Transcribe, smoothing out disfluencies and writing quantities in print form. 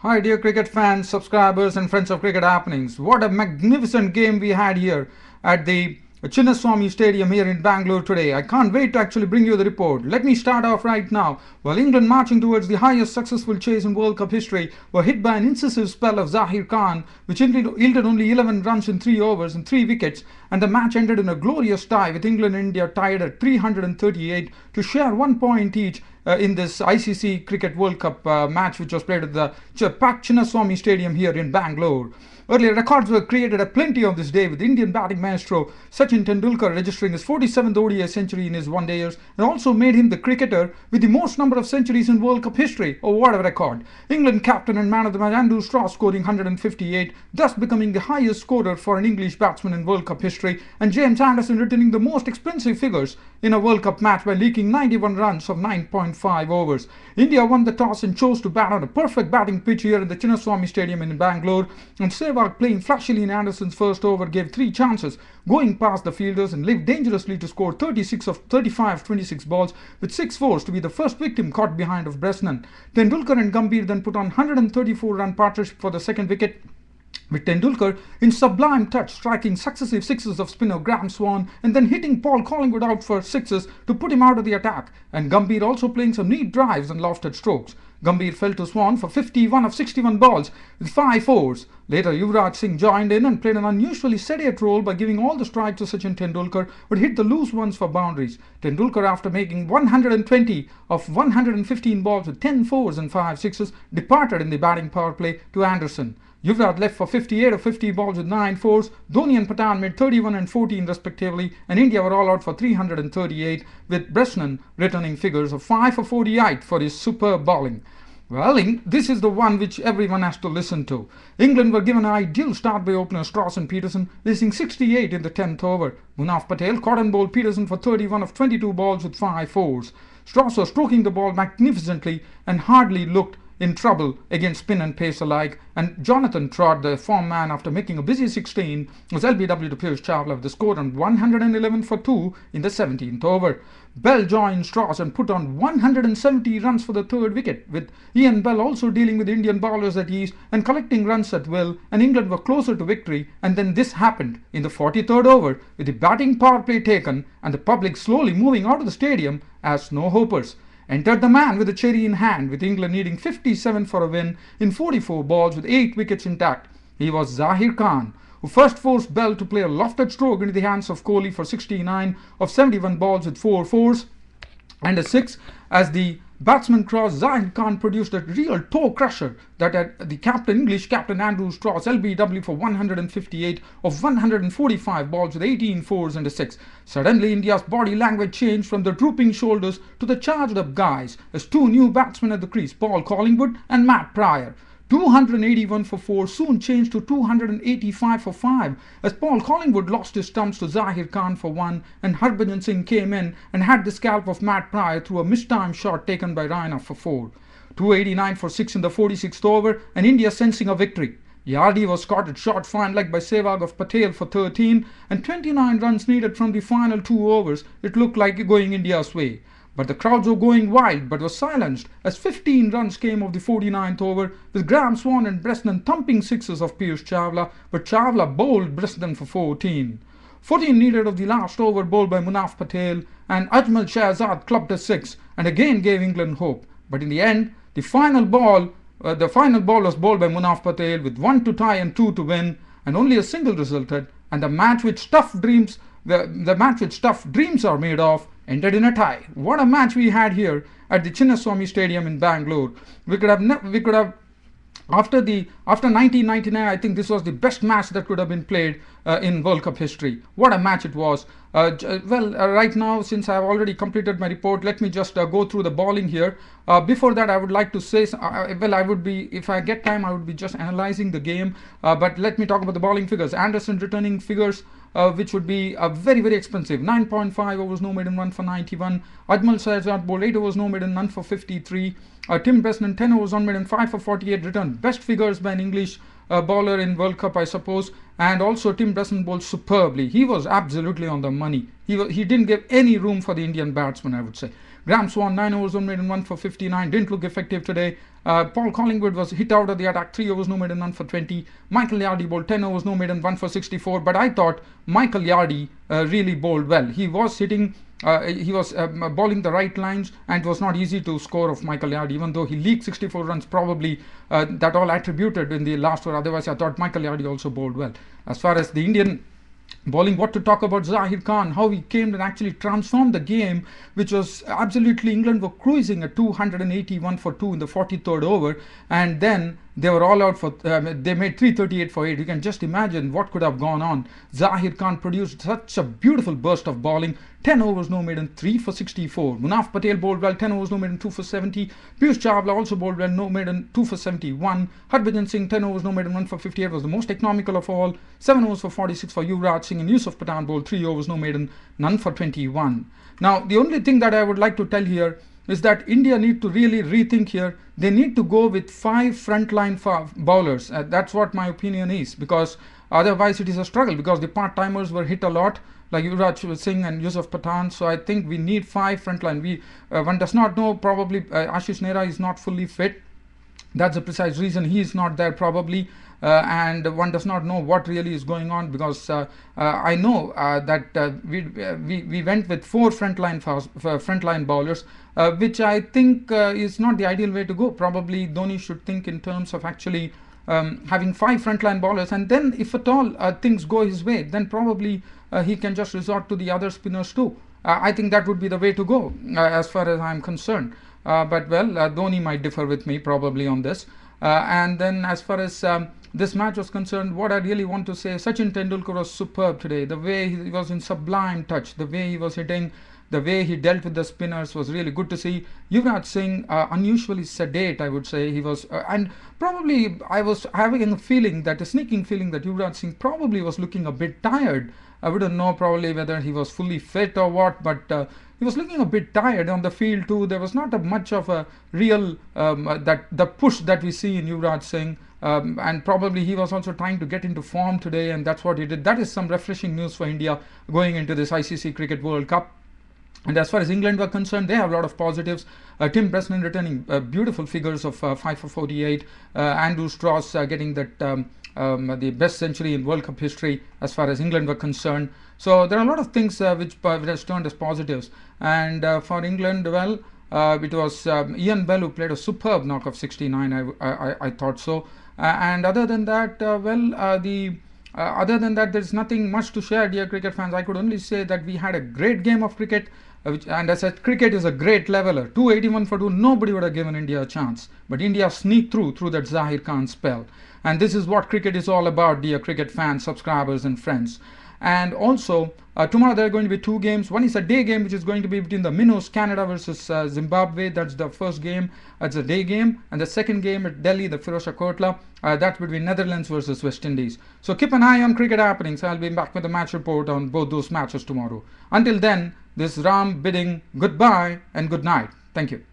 Hi, dear cricket fans, subscribers, and friends of cricket happenings. What a magnificent game we had here at the Chinnaswamy Stadium here in Bangalore today. I can't wait to actually bring you the report. Let me start off right now. While England marching towards the highest successful chase in World Cup history were hit by an incisive spell of Zahir Khan, which yielded only 11 runs in 3 overs and 3 wickets, and the match ended in a glorious tie with England and India tied at 338 to share 1 point each in this ICC Cricket World Cup match, which was played at the packed Chinnaswamy Stadium here in Bangalore. Earlier records were created at plenty on this day, with Indian batting maestro Sachin Tendulkar registering his 47th ODI century in his one-day years, and also made him the cricketer with the most number of centuries in World Cup history. Oh, what a record! England captain and man of the match Andrew Strauss scoring 158, thus becoming the highest scorer for an English batsman in World Cup history, and James Anderson returning the most expensive figures in a World Cup match by leaking 91 runs of 9.5 overs. India won the toss and chose to bat on a perfect batting pitch here in the Chinnaswamy Stadium in Bangalore, and Sehwag, playing flashily in Anderson's first over, gave 3 chances, going past the fielders, and lived dangerously to score 36 of 35 26 balls with 6 fours to be the first victim caught behind of Bresnan. Tendulkar and Gambhir then put on 134-run partnership for the second wicket, with Tendulkar in sublime touch striking successive sixes of spinner Graham Swan and then hitting Paul Collingwood out for sixes to put him out of the attack, and Gambhir also playing some neat drives and lofted strokes. Gambhir fell to Swan for 51 of 61 balls with 5 fours. Later, Yuvraj Singh joined in and played an unusually sedate role by giving all the strikes to Sachin Tendulkar, but hit the loose ones for boundaries. Tendulkar, after making 120 of 115 balls with 10 fours and 5 sixes, departed in the batting power play to Anderson. Yuvraj left for 58 of 50 balls with 9 fours. Dhoni and Pathan made 31 and 14 respectively, and India were all out for 338, with Bresnan returning figures of 5 for 48 for his superb bowling. Well, this is the one which everyone has to listen to. England were given an ideal start by opener Strauss and Peterson, racing 68 in the 10th over. Munaf Patel caught and bowled Peterson for 31 of 22 balls with 5 fours. Strauss was stroking the ball magnificently and hardly looked in trouble against spin and pace alike, and Jonathan Trott, the form man, after making a busy 16, was LBW to Piyush Chawla with the score on 111 for 2 in the 17th over. Bell joined Strauss and put on 170 runs for the third wicket, with Ian Bell also dealing with Indian bowlers at ease and collecting runs at will, and England were closer to victory. And then this happened in the 43rd over, with the batting power play taken and the public slowly moving out of the stadium as no hopers. Entered the man with the cherry in hand, with England needing 57 for a win in 44 balls with 8 wickets intact. He was Zahir Khan, who first forced Bell to play a lofted stroke into the hands of Kohli for 69 of 71 balls with 4 fours and a 6. As the batsman crossed, Zahir Khan produced a real toe crusher that had the English captain Andrew Strauss LBW for 158 of 145 balls with 18 fours and a 6. Suddenly, India's body language changed from the drooping shoulders to the charged up guys as 2 new batsmen at the crease, Paul Collingwood and Matt Prior. 281 for 4 soon changed to 285 for 5 as Paul Collingwood lost his stumps to Zahir Khan for 1, and Harbhajan Singh came in and had the scalp of Matt Prior through a mistimed shot taken by Raina for 4. 289 for 6 in the 46th over, and India sensing a victory. Yardi was caught at short fine leg by Sehwag of Patel for 13, and 29 runs needed from the final 2 overs. It looked like going India's way. But the crowds were going wild, but was silenced as 15 runs came of the 49th over, with Graham Swan and Bresnan thumping sixes of Piyush Chawla, but Chawla bowled Bresnan for 14. 14 needed of the last over bowled by Munaf Patel, and Ajmal Shahzad clubbed a 6 and again gave England hope. But in the end, the final ball was bowled by Munaf Patel with 1 to tie and 2 to win, and only a single resulted, and the match which tough dreams are made of ended in a tie. What a match we had here at the Chinnaswamy Stadium in Bangalore. We could have after 1999, I think this was the best match that could have been played in World Cup history. What a match it was. Right now, since I have already completed my report, let me just go through the bowling here. Before that, I would like to say, I would be, if I get time, I would be just analyzing the game. But let me talk about the bowling figures. Anderson returning figures, which would be very, very expensive. 9.5 overs, no maiden, 1 for 91. Ajmal Shahzad bowled 8 overs, no maiden, none for 53. Tim Bresnan, 10 overs, 1 maiden, 5 for 48 returned. Best figures by an English bowler in World Cup, I suppose. And also Tim Bresnan bowled superbly. He was absolutely on the money. He didn't give any room for the Indian batsman, I would say. Graham Swan, 9 overs, no made and 1 for 59. Didn't look effective today. Paul Collingwood was hit out of the attack, 3 overs, no made and 1 for 20. Michael Yardy bowled 10 overs, no made and 1 for 64. But I thought Michael Yardy really bowled well. He was hitting. He was bowling the right lines, and it was not easy to score of Michael Yardy, even though he leaked 64 runs, probably that all attributed in the last over. Otherwise, I thought Michael Yardy also bowled well. As far as the Indian bowling, what to talk about Zahir Khan, how he came and actually transformed the game, which was absolutely, England were cruising at 281 for 2 in the 43rd over, and then they were all out for, they made 338 for 8. You can just imagine what could have gone on. Zahir Khan produced such a beautiful burst of bowling. 10 overs no maiden, 3 for 64. Munaf Patel bowled well, 10 overs no maiden, 2 for 70. Piyush Chawla also bowled well, no maiden, 2 for 71. Harbhajan Singh, 10 overs no maiden, 1 for 58, was the most economical of all. 7 overs for 46 for Yuvraj Singh, and Yusuf Pathan bowled 3 overs no maiden, none for 21. Now, the only thing that I would like to tell here is that India need to really rethink here. They need to go with 5 frontline bowlers. That's what my opinion is, because otherwise it is a struggle, because the part-timers were hit a lot, like Yuvraj Singh and Yusuf Pathan. So I think we need 5 frontline. One does not know, probably Ashish Nehra is not fully fit. That's the precise reason he is not there, probably. And one does not know what really is going on, because I know that we went with 4 frontline bowlers, which I think is not the ideal way to go. Probably Dhoni should think in terms of actually having 5 frontline bowlers, and then if at all things go his way, then probably he can just resort to the other spinners too. I think that would be the way to go as far as I'm concerned. But well, Dhoni might differ with me probably on this. And then as far as this match was concerned, what I really want to say, Sachin Tendulkar was superb today. The way he was in sublime touch, the way he was hitting, the way he dealt with the spinners was really good to see. Yuvraj Singh, unusually sedate, I would say. He was, and probably I was having a feeling, that a sneaking feeling, that Yuvraj Singh probably was looking a bit tired. I wouldn't know probably whether he was fully fit or what, but he was looking a bit tired on the field too. There was not much of a real the push that we see in Yuvraj Singh. And probably he was also trying to get into form today, and that's what he did. That is some refreshing news for India going into this ICC Cricket World Cup. And as far as England were concerned, they have a lot of positives. Tim Bresnan returning beautiful figures of 5 for 48. Andrew Strauss getting that the best century in World Cup history as far as England were concerned. So there are a lot of things which has turned as positives. And for England, well, it was Ian Bell who played a superb knock of 69. I thought so. And other than that, other than that, there's nothing much to share, dear cricket fans. I could only say that we had a great game of cricket, and as I said, cricket is a great leveler. 281 for 2, nobody would have given India a chance. But India sneaked through that Zahir Khan spell. And this is what cricket is all about, dear cricket fans, subscribers and friends. And also, tomorrow there are going to be 2 games. One is a day game, which is going to be between the Minnows, Canada versus Zimbabwe. That's the first game. It's a day game. And the second game at Delhi, the Firozshah Kotla, that's between Netherlands versus West Indies. So keep an eye on cricket happenings. I'll be back with a match report on both those matches tomorrow. Until then, this is Ram bidding goodbye and good night. Thank you.